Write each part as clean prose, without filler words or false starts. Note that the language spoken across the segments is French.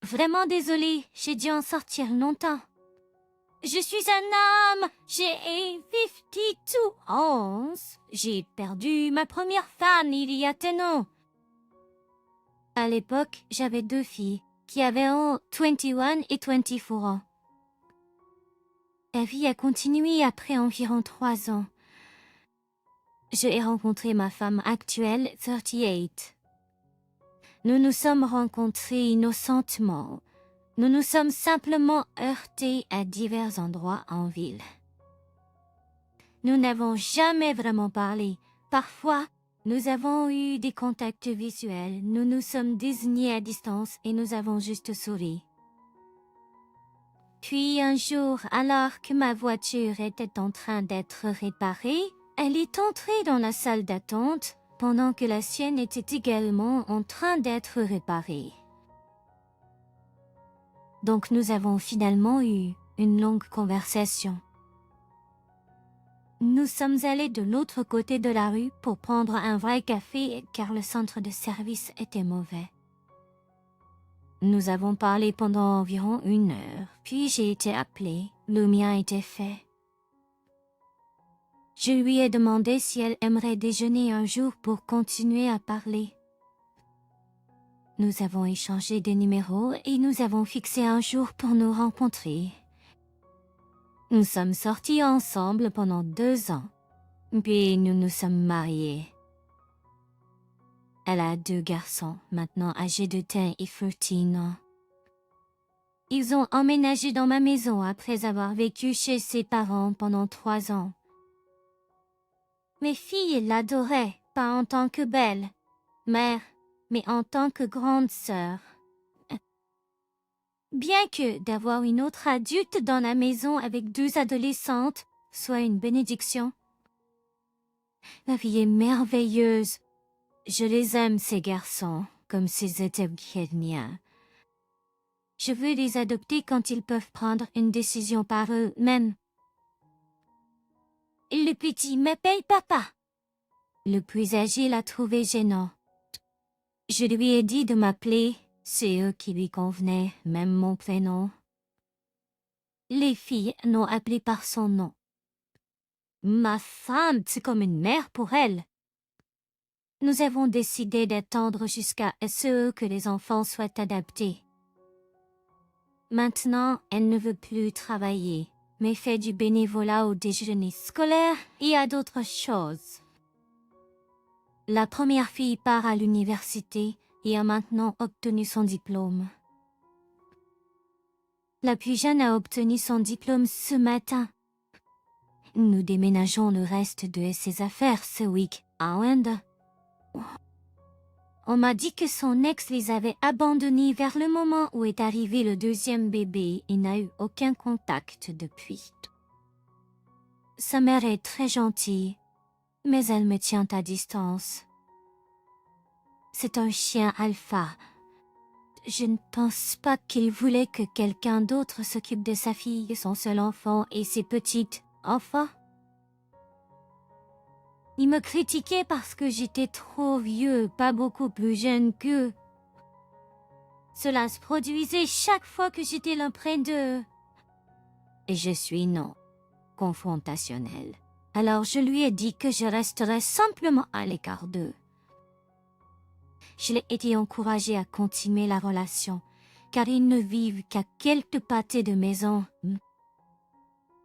Vraiment désolée, j'ai dû en sortir longtemps. Je suis un homme, j'ai 52 ans. J'ai perdu ma première femme il y a un an. À l'époque, j'avais 2 filles qui avaient 21 et 24 ans. La vie a continué après environ 3 ans. J'ai rencontré ma femme actuelle, 38. Nous nous sommes rencontrés innocentement. Nous nous sommes simplement heurtés à divers endroits en ville. Nous n'avons jamais vraiment parlé. Parfois, nous avons eu des contacts visuels. Nous nous sommes désignés à distance et nous avons juste souri. Puis un jour, alors que ma voiture était en train d'être réparée, elle est entrée dans la salle d'attente pendant que la sienne était également en train d'être réparée. Donc nous avons finalement eu une longue conversation. Nous sommes allés de l'autre côté de la rue pour prendre un vrai café car le centre de service était mauvais. Nous avons parlé pendant environ 1 heure, puis j'ai été appelée, le mien était fait. Je lui ai demandé si elle aimerait déjeuner un jour pour continuer à parler. Nous avons échangé des numéros et nous avons fixé un jour pour nous rencontrer. Nous sommes sortis ensemble pendant 2 ans, puis nous nous sommes mariés. Elle a 2 garçons, maintenant âgés de 10 et 13 ans. Ils ont emménagé dans ma maison après avoir vécu chez ses parents pendant 3 ans. Mes filles l'adoraient, pas en tant que belle mère, mais en tant que grande sœur. Bien que d'avoir une autre adulte dans la maison avec 2 adolescentes soit une bénédiction, la vie est merveilleuse. Je les aime, ces garçons, comme s'ils étaient miens. Je veux les adopter quand ils peuvent prendre une décision par eux-mêmes. Le petit m'appelle papa. Le plus âgé l'a trouvé gênant. Je lui ai dit de m'appeler, c'est eux qui lui convenaient, même mon prénom. Les filles l'ont appelé par son nom. Ma femme, c'est comme une mère pour elle. Nous avons décidé d'attendre jusqu'à ce que les enfants soient adaptés. Maintenant, elle ne veut plus travailler, mais fait du bénévolat au déjeuner scolaire et à d'autres choses. La première fille part à l'université et a maintenant obtenu son diplôme. La plus jeune a obtenu son diplôme ce matin. Nous déménageons le reste de ses affaires ce week-end. On m'a dit que son ex les avait abandonnés vers le moment où est arrivé le 2e bébé et n'a eu aucun contact depuis. Sa mère est très gentille, mais elle me tient à distance. C'est un chien alpha. Je ne pense pas qu'il voulait que quelqu'un d'autre s'occupe de sa fille, son seul enfant et ses petites enfants. Il me critiquait parce que j'étais trop vieux, pas beaucoup plus jeune qu'eux. Cela se produisait chaque fois que j'étais là près d'eux. Et je suis non confrontationnelle. Alors je lui ai dit que je resterais simplement à l'écart d'eux. Je l'ai été encouragée à continuer la relation, car ils ne vivent qu'à quelques pâtés de maison.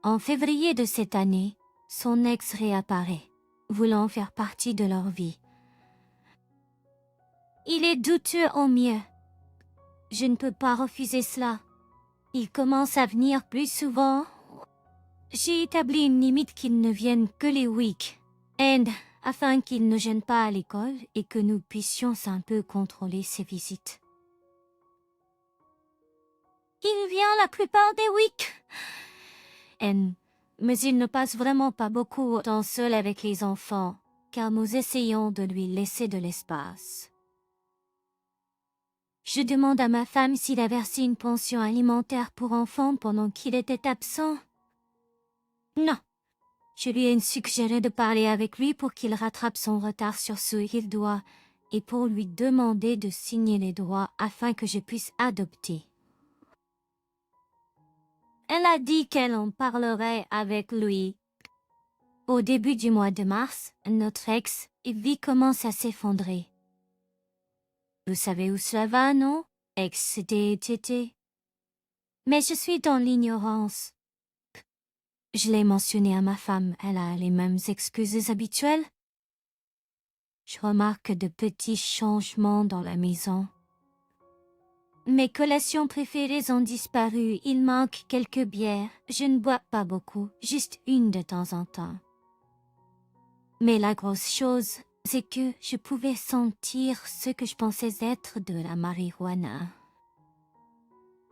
En février de cette année, son ex réapparaît, voulant faire partie de leur vie. Il est douteux au mieux. Je ne peux pas refuser cela. Il commence à venir plus souvent. J'ai établi une limite qu'il ne vienne que les week-ends, afin qu'il ne gêne pas à l'école et que nous puissions un peu contrôler ses visites. Il vient la plupart des week-ends, mais il ne passe vraiment pas beaucoup de temps seul avec les enfants, car nous essayons de lui laisser de l'espace. Je demande à ma femme s'il a versé une pension alimentaire pour enfants pendant qu'il était absent. Non. Je lui ai suggéré de parler avec lui pour qu'il rattrape son retard sur ce qu'il doit et pour lui demander de signer les droits afin que je puisse adopter Elle a dit qu'elle en parlerait avec lui. Au début du mois de mars, notre ex-vie commence à s'effondrer. Vous savez où cela va, non? Ex-TT. Mais je suis dans l'ignorance. Je l'ai mentionné à ma femme, elle a les mêmes excuses habituelles. Je remarque de petits changements dans la maison. Mes collations préférées ont disparu, il manque quelques bières. Je ne bois pas beaucoup, juste une de temps en temps. Mais la grosse chose, c'est que je pouvais sentir ce que je pensais être de la marijuana.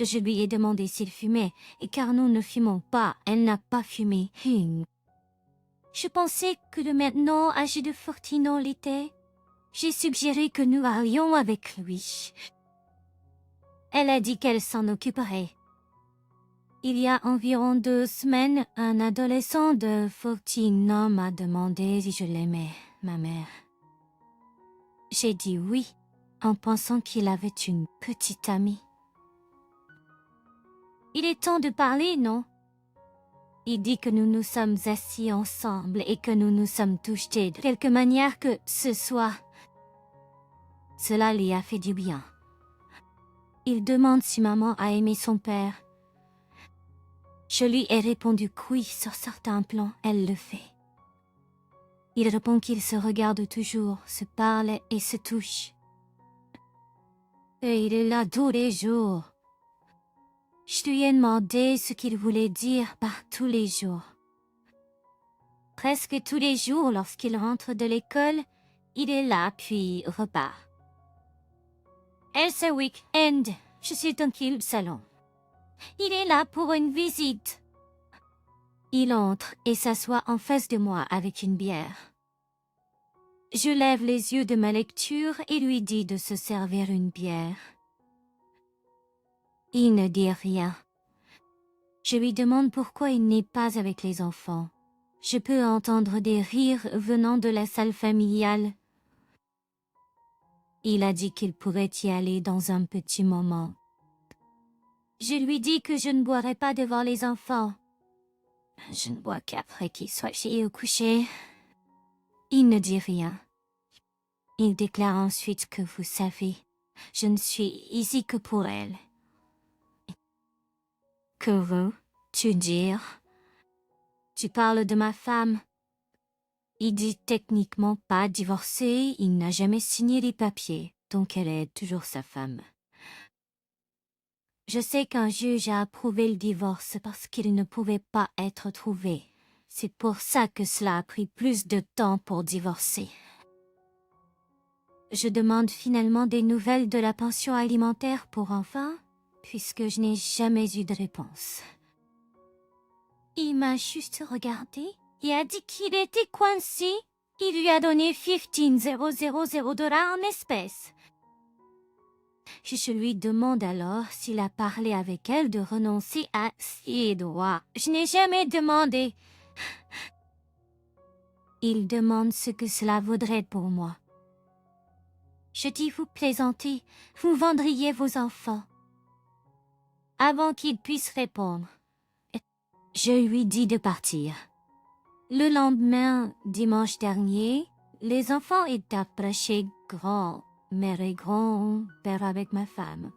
Je lui ai demandé s'il fumait, et car nous ne fumons pas, elle n'a pas fumé. Je pensais que le maintenant âgé de Fortino l'était. J'ai suggéré que nous allions avec lui. Elle a dit qu'elle s'en occuperait. Il y a environ 2 semaines, un adolescent de Fortino m'a demandé si je l'aimais, ma mère. J'ai dit oui, en pensant qu'il avait une petite amie. Il est temps de parler, non? Il dit que nous nous sommes assis ensemble et que nous nous sommes touchés de quelque manière que ce soit. Cela lui a fait du bien. Il demande si maman a aimé son père. Je lui ai répondu que oui, sur certains plans, elle le fait. Il répond qu'ils se regardent toujours, se parlent et se touchent. Et il est là tous les jours. Je lui ai demandé ce qu'il voulait dire par tous les jours. Presque tous les jours, lorsqu'il rentre de l'école, il est là puis repart. Et ce week-end, je suis tranquille au salon. Il est là pour une visite. Il entre et s'assoit en face de moi avec une bière. Je lève les yeux de ma lecture et lui dis de se servir une bière. Il ne dit rien. Je lui demande pourquoi il n'est pas avec les enfants. Je peux entendre des rires venant de la salle familiale. Il a dit qu'il pourrait y aller dans un petit moment. Je lui dis que je ne boirai pas devant les enfants. Je ne bois qu'après qu'ils soient chez eux couchés. Il ne dit rien. Il déclare ensuite que vous savez, je ne suis ici que pour elle. Que veux-tu dire? Tu parles de ma femme. Il dit techniquement pas divorcé, il n'a jamais signé les papiers, donc elle est toujours sa femme. Je sais qu'un juge a approuvé le divorce parce qu'il ne pouvait pas être trouvé. C'est pour ça que cela a pris plus de temps pour divorcer. Je demande finalement des nouvelles de la pension alimentaire pour enfants, puisque je n'ai jamais eu de réponse. Il m'a juste regardé et a dit qu'il était coincé. Il lui a donné 15 000 dollars en espèces. Je lui demande alors s'il a parlé avec elle de renoncer à ses droits. Je n'ai jamais demandé. Il demande ce que cela vaudrait pour moi. Je dis vous plaisantez, vous vendriez vos enfants. Avant qu'il puisse répondre, je lui dis de partir. Le lendemain, dimanche dernier, les enfants étaient approchés grands, mère et grand-père avec ma femme.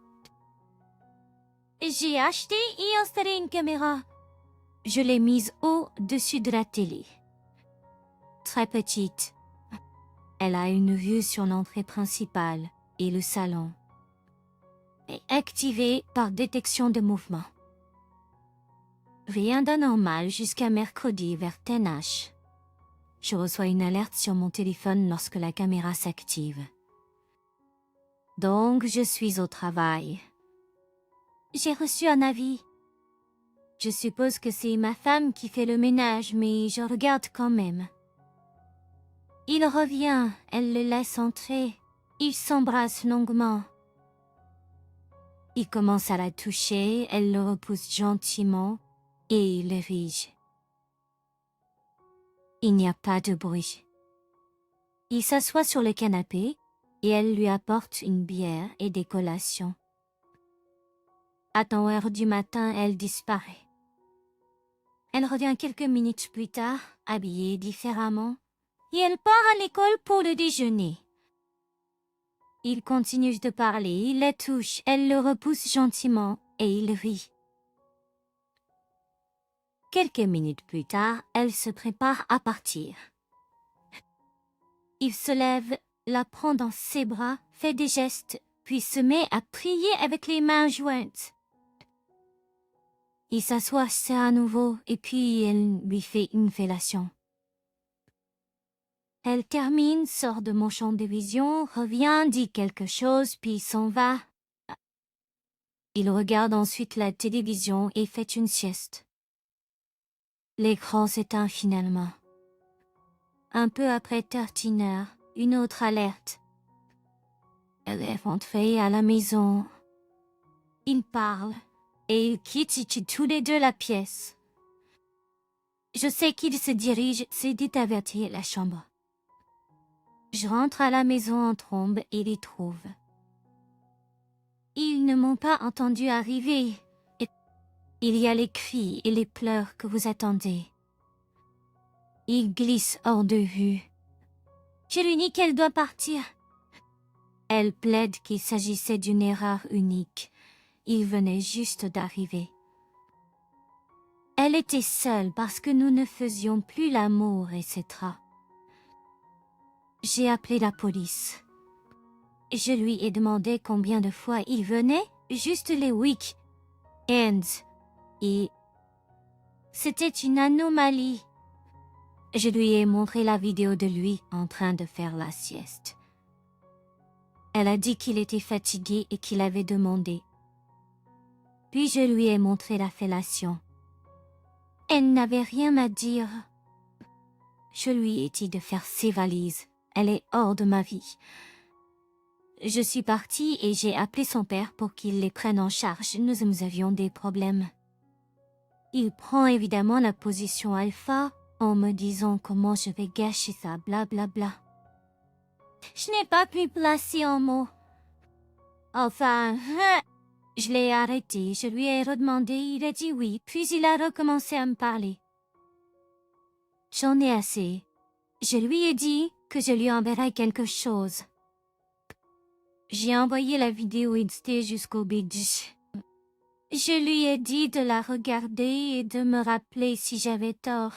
J'ai acheté et installé une caméra. Je l'ai mise au-dessus de la télé. Très petite. Elle a une vue sur l'entrée principale et le salon. Et activée par détection de mouvement. Rien d'anormal jusqu'à mercredi vers 10h. Je reçois une alerte sur mon téléphone lorsque la caméra s'active. Donc, je suis au travail. J'ai reçu un avis. Je suppose que c'est ma femme qui fait le ménage, mais je regarde quand même. Il revient, elle le laisse entrer. Ils s'embrassent longuement. Il commence à la toucher, elle le repousse gentiment et il érige. Il n'y a pas de bruit. Il s'assoit sur le canapé et elle lui apporte une bière et des collations. À 1h du matin, elle disparaît. Elle revient quelques minutes plus tard, habillée différemment, et elle part à l'école pour le déjeuner. Il continue de parler, il la touche, elle le repousse gentiment et il rit. Quelques minutes plus tard, elle se prépare à partir. Il se lève, la prend dans ses bras, fait des gestes, puis se met à prier avec les mains jointes. Il s'assoit à nouveau et puis elle lui fait une fellation. Elle termine, sort de mon champ de vision, revient, dit quelque chose, puis s'en va. Il regarde ensuite la télévision et fait une sieste. L'écran s'éteint finalement. Un peu après 13 heures, une autre alerte. Elle est rentrée à la maison. Ils parlent et ils quittent tous les deux la pièce. Je sais qu'ils se dirigent, c'est dit avertir la chambre. Je rentre à la maison en trombe et les trouve. Ils ne m'ont pas entendu arriver. Il y a les cris et les pleurs que vous attendez. Ils glissent hors de vue. Je lui dis qu'elle doit partir. Elle plaide qu'il s'agissait d'une erreur unique. Il venait juste d'arriver. Elle était seule parce que nous ne faisions plus l'amour, etc. J'ai appelé la police. Je lui ai demandé combien de fois il venait, juste les week-ends. Et c'était une anomalie. Je lui ai montré la vidéo de lui en train de faire la sieste. Elle a dit qu'il était fatigué et qu'il avait demandé. Puis je lui ai montré la fellation. Elle n'avait rien à dire. Je lui ai dit de faire ses valises. Elle est hors de ma vie. Je suis partie et j'ai appelé son père pour qu'il les prenne en charge. Nous avions des problèmes. Il prend évidemment la position alpha en me disant comment je vais gâcher ça, blablabla. Bla bla. Je n'ai pas pu placer un mot. Enfin, je l'ai arrêté, je lui ai redemandé, il a dit oui, puis il a recommencé à me parler. J'en ai assez. Je lui ai dit que je lui enverrai quelque chose. J'ai envoyé la vidéo XT jusqu'au bidj. Je lui ai dit de la regarder et de me rappeler si j'avais tort.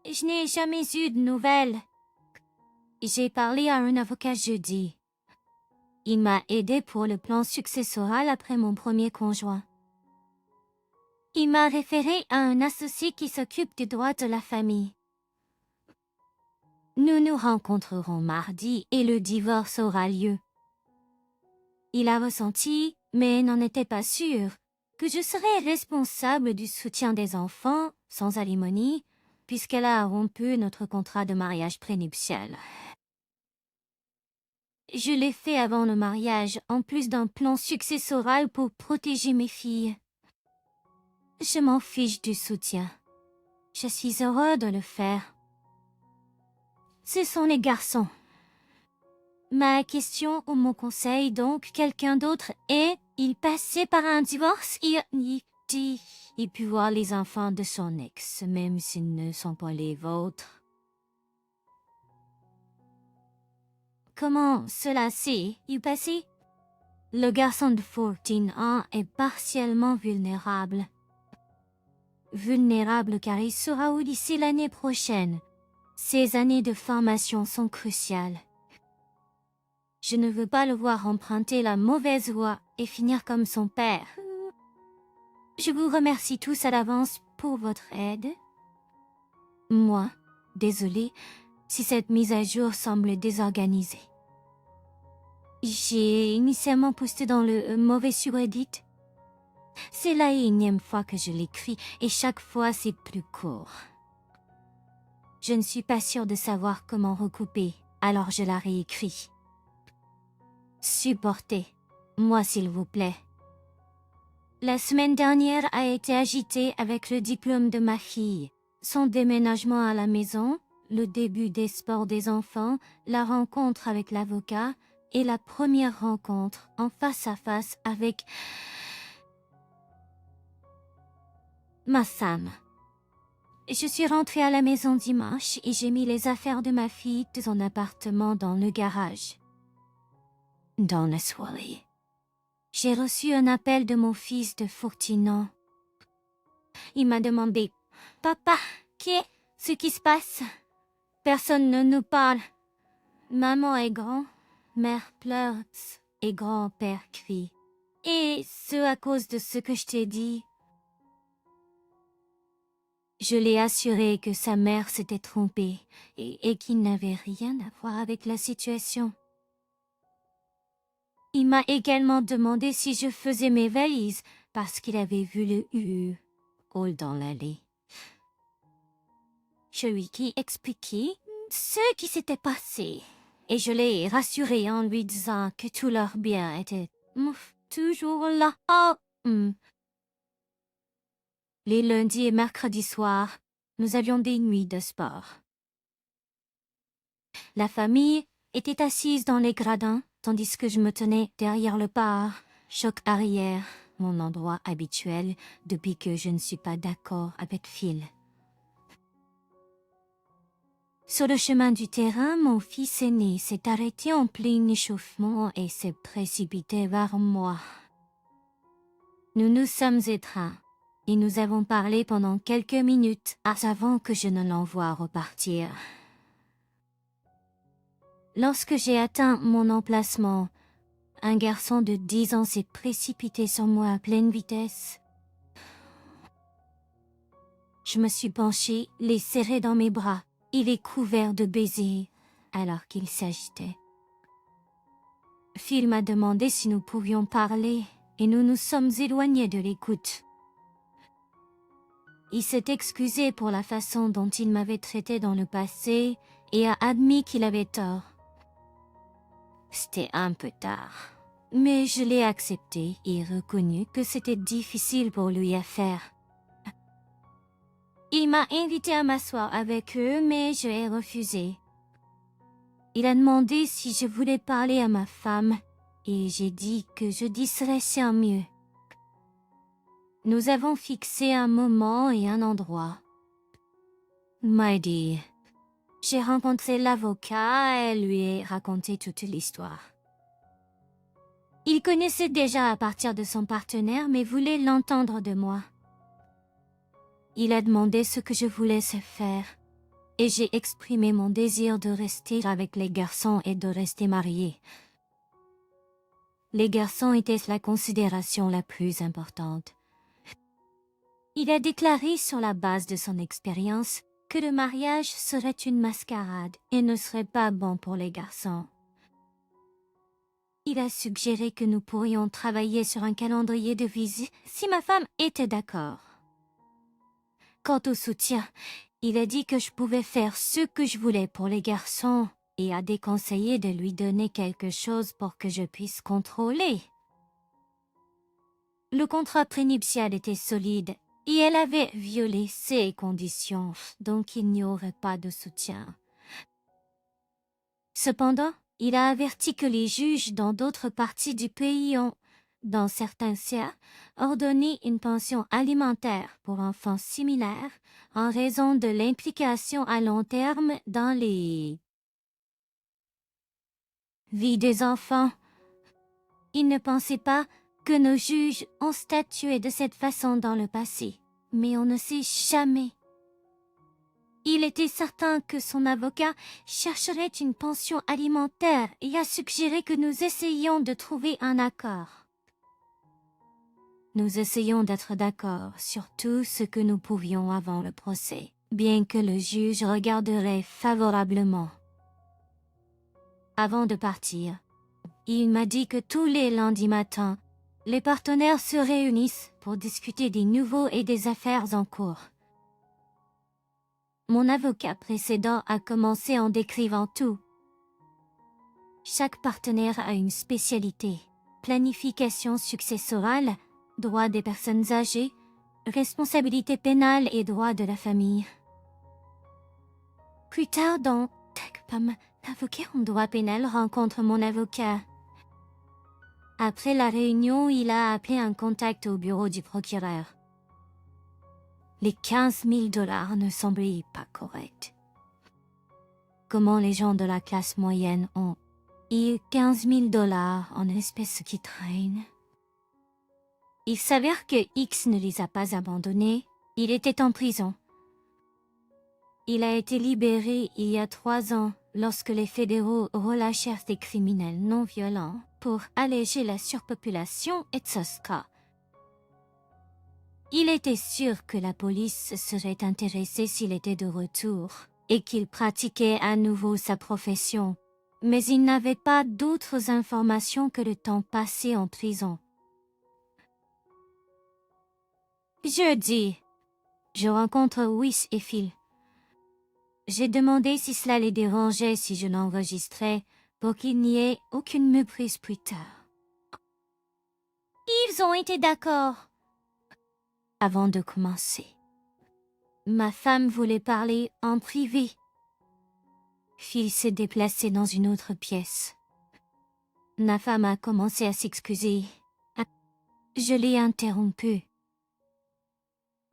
Je n'ai jamais eu de nouvelles. J'ai parlé à un avocat jeudi. Il m'a aidé pour le plan successoral après mon premier conjoint. Il m'a référé à un associé qui s'occupe des droits de la famille. Nous nous rencontrerons mardi et le divorce aura lieu. Il a ressenti, mais n'en était pas sûr, que je serais responsable du soutien des enfants, sans alimony, puisqu'elle a rompu notre contrat de mariage prénuptial. Je l'ai fait avant le mariage, en plus d'un plan successoral pour protéger mes filles. Je m'en fiche du soutien. Je suis heureux de le faire. Ce sont les garçons. Ma question ou mon conseil, donc, quelqu'un d'autre est, il passait par un divorce, il peut voir les enfants de son ex, même s'ils ne sont pas les vôtres. Comment cela s'est-il passé? Le garçon de 14 ans est partiellement vulnérable. Vulnérable car il sera au lycée l'année prochaine. Ces années de formation sont cruciales. Je ne veux pas le voir emprunter la mauvaise voie et finir comme son père. Je vous remercie tous à l'avance pour votre aide. Moi, désolée si cette mise à jour semble désorganisée. J'ai initialement posté dans le mauvais subreddit. C'est la énième fois que je l'écris et chaque fois c'est plus court. Je ne suis pas sûre de savoir comment recouper, alors je la réécris. Supportez-moi s'il vous plaît. La semaine dernière a été agitée avec le diplôme de ma fille, son déménagement à la maison, le début des sports des enfants, la rencontre avec l'avocat et la première rencontre en face à face avec... Ma femme. Je suis rentrée à la maison dimanche et j'ai mis les affaires de ma fille de son appartement dans le garage. Dans la soirée, j'ai reçu un appel de mon fils de 14 ans. Il m'a demandé « Papa, qu'est-ce qui se passe? Personne ne nous parle. » Maman est grand-mère pleure et grand-père crie. Et ce à cause de ce que je t'ai dit. Je l'ai assuré que sa mère s'était trompée et qu'il n'avait rien à voir avec la situation. Il m'a également demandé si je faisais mes valises parce qu'il avait vu le hall dans l'allée. Je lui ai expliqué ce qui s'était passé et je l'ai rassuré en lui disant que tout leur bien était toujours là. Les lundis et mercredis soirs, nous avions des nuits de sport. La famille était assise dans les gradins, tandis que je me tenais derrière le bar, choc arrière, mon endroit habituel depuis que je ne suis pas d'accord avec Phil. Sur le chemin du terrain, mon fils aîné s'est arrêté en plein échauffement et s'est précipité vers moi. Nous nous sommes étreints et nous avons parlé pendant quelques minutes avant que je ne l'envoie repartir. Lorsque j'ai atteint mon emplacement, un garçon de 10 ans s'est précipité sur moi à pleine vitesse. Je me suis penchée, les serré dans mes bras. Il est couvert de baisers alors qu'il s'agitait. Phil m'a demandé si nous pouvions parler et nous nous sommes éloignés de l'écoute. Il s'est excusé pour la façon dont il m'avait traité dans le passé et a admis qu'il avait tort. C'était un peu tard, mais je l'ai accepté et reconnu que c'était difficile pour lui à faire. Il m'a invité à m'asseoir avec eux, mais je ai refusé. Il a demandé si je voulais parler à ma femme et j'ai dit que je disserais mieux. Nous avons fixé un moment et un endroit. Il m'a dit, j'ai rencontré l'avocat et lui ai raconté toute l'histoire. Il connaissait déjà à partir de son partenaire, mais voulait l'entendre de moi. Il a demandé ce que je voulais se faire, et j'ai exprimé mon désir de rester avec les garçons et de rester mariée. Les garçons étaient la considération la plus importante. Il a déclaré sur la base de son expérience que le mariage serait une mascarade et ne serait pas bon pour les garçons. Il a suggéré que nous pourrions travailler sur un calendrier de visite si ma femme était d'accord. Quant au soutien, il a dit que je pouvais faire ce que je voulais pour les garçons et a déconseillé de lui donner quelque chose pour que je puisse contrôler. Le contrat prénuptial était solide et elle avait violé ses conditions, donc il n'y aurait pas de soutien. Cependant, il a averti que les juges dans d'autres parties du pays ont, dans certains cas, ordonné une pension alimentaire pour enfants similaires en raison de l'implication à long terme dans les vies des enfants. Il ne pensait pas que nos juges ont statué de cette façon dans le passé, mais on ne sait jamais. Il était certain que son avocat chercherait une pension alimentaire et a suggéré que nous essayions de trouver un accord. Nous essayons d'être d'accord sur tout ce que nous pouvions avant le procès, bien que le juge regarderait favorablement. Avant de partir, il m'a dit que tous les lundis matins, les partenaires se réunissent pour discuter des nouveaux et des affaires en cours. Mon avocat précédent a commencé en décrivant tout. Chaque partenaire a une spécialité: planification successorale, droit des personnes âgées, responsabilité pénale et droit de la famille. Plus tard dans l'avocat en droit pénal rencontre mon avocat. Après la réunion, il a appelé un contact au bureau du procureur. Les 15 000 $ ne semblaient pas corrects. Comment les gens de la classe moyenne ont 15 000 $ en espèces qui traînent? Il s'avère que X ne les a pas abandonnés. Il était en prison. Il a été libéré il y a 3 ans lorsque les fédéraux relâchèrent des criminels non violents pour alléger la surpopulation, etc. Il était sûr que la police serait intéressée s'il était de retour et qu'il pratiquait à nouveau sa profession, mais il n'avait pas d'autres informations que le temps passé en prison. Jeudi, je rencontre Whis et Phil. J'ai demandé si cela les dérangeait si je l'enregistrais pour qu'il n'y ait aucune méprise plus tard. Ils ont été d'accord. Avant de commencer, ma femme voulait parler en privé. Phil s'est déplacé dans une autre pièce. Ma femme a commencé à s'excuser. Je l'ai interrompue.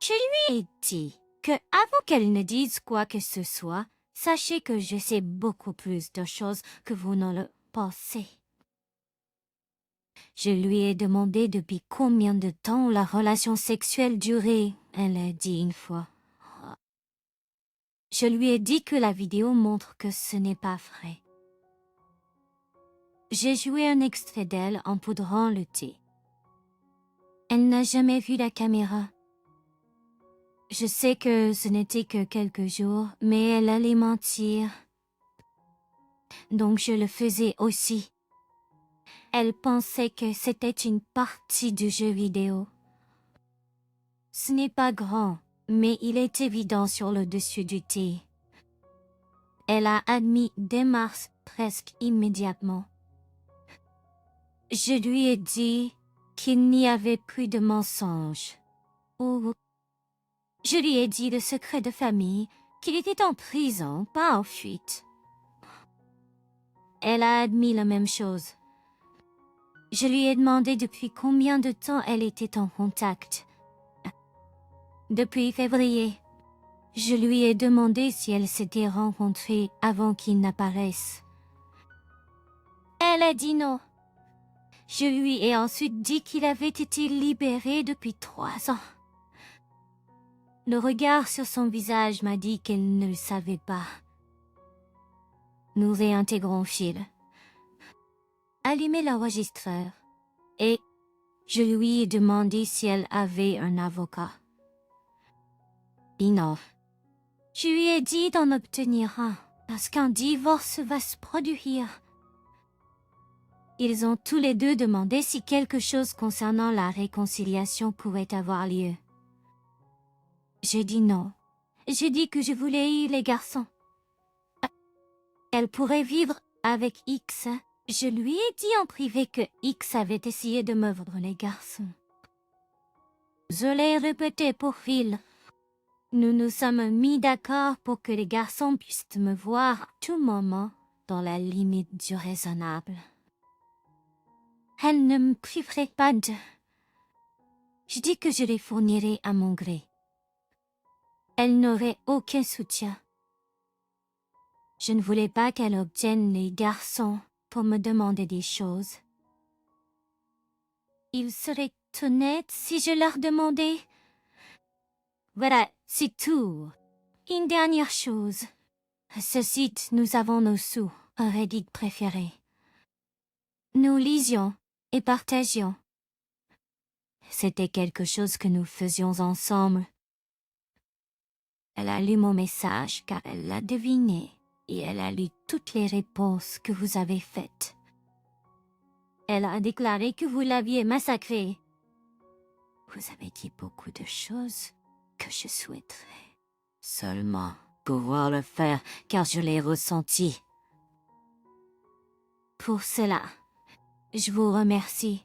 Je lui ai dit que avant qu'elle ne dise quoi que ce soit, sachez que je sais beaucoup plus de choses que vous ne le pensez. Je lui ai demandé depuis combien de temps la relation sexuelle durait. Elle a dit une fois. Je lui ai dit que la vidéo montre que ce n'est pas vrai. J'ai joué un extrait d'elle en poudrant le thé. Elle n'a jamais vu la caméra. Je sais que ce n'était que quelques jours, mais elle allait mentir. Donc je le faisais aussi. Elle pensait que c'était une partie du jeu vidéo. Ce n'est pas grand, mais il est évident sur le dessus du thé. Elle a admis dès mars presque immédiatement. Je lui ai dit qu'il n'y avait plus de mensonges. Ou je lui ai dit le secret de famille, qu'il était en prison, pas en fuite. Elle a admis la même chose. Je lui ai demandé depuis combien de temps elle était en contact. Depuis février. Je lui ai demandé si elle s'était rencontrée avant qu'il n'apparaisse. Elle a dit non. Je lui ai ensuite dit qu'il avait été libéré depuis 3 ans. Le regard sur son visage m'a dit qu'elle ne le savait pas. Nous réintégrons Phil. Allumez l'enregistreur. Et je lui ai demandé si elle avait un avocat. Et non. Je lui ai dit d'en obtenir un, parce qu'un divorce va se produire. Ils ont tous les deux demandé si quelque chose concernant la réconciliation pouvait avoir lieu. J'ai dit non. J'ai dit que je voulais les garçons. Elle pourrait vivre avec X. Je lui ai dit en privé que X avait essayé de me vendre les garçons. Je l'ai répété pour Phil. Nous nous sommes mis d'accord pour que les garçons puissent me voir à tout moment dans la limite du raisonnable. Elle ne me priverait pas de... Je dis que je les fournirais à mon gré. Elle n'aurait aucun soutien. Je ne voulais pas qu'elle obtienne les garçons pour me demander des choses. Ils seraient honnêtes si je leur demandais. Voilà, c'est tout. Une dernière chose. À ce site, nous avons nos sous, un Reddit préféré. Nous lisions et partagions. C'était quelque chose que nous faisions ensemble. Elle a lu mon message car elle l'a deviné et elle a lu toutes les réponses que vous avez faites. Elle a déclaré que vous l'aviez massacré. Vous avez dit beaucoup de choses que je souhaiterais seulement pouvoir le faire car je l'ai ressenti. Pour cela, je vous remercie.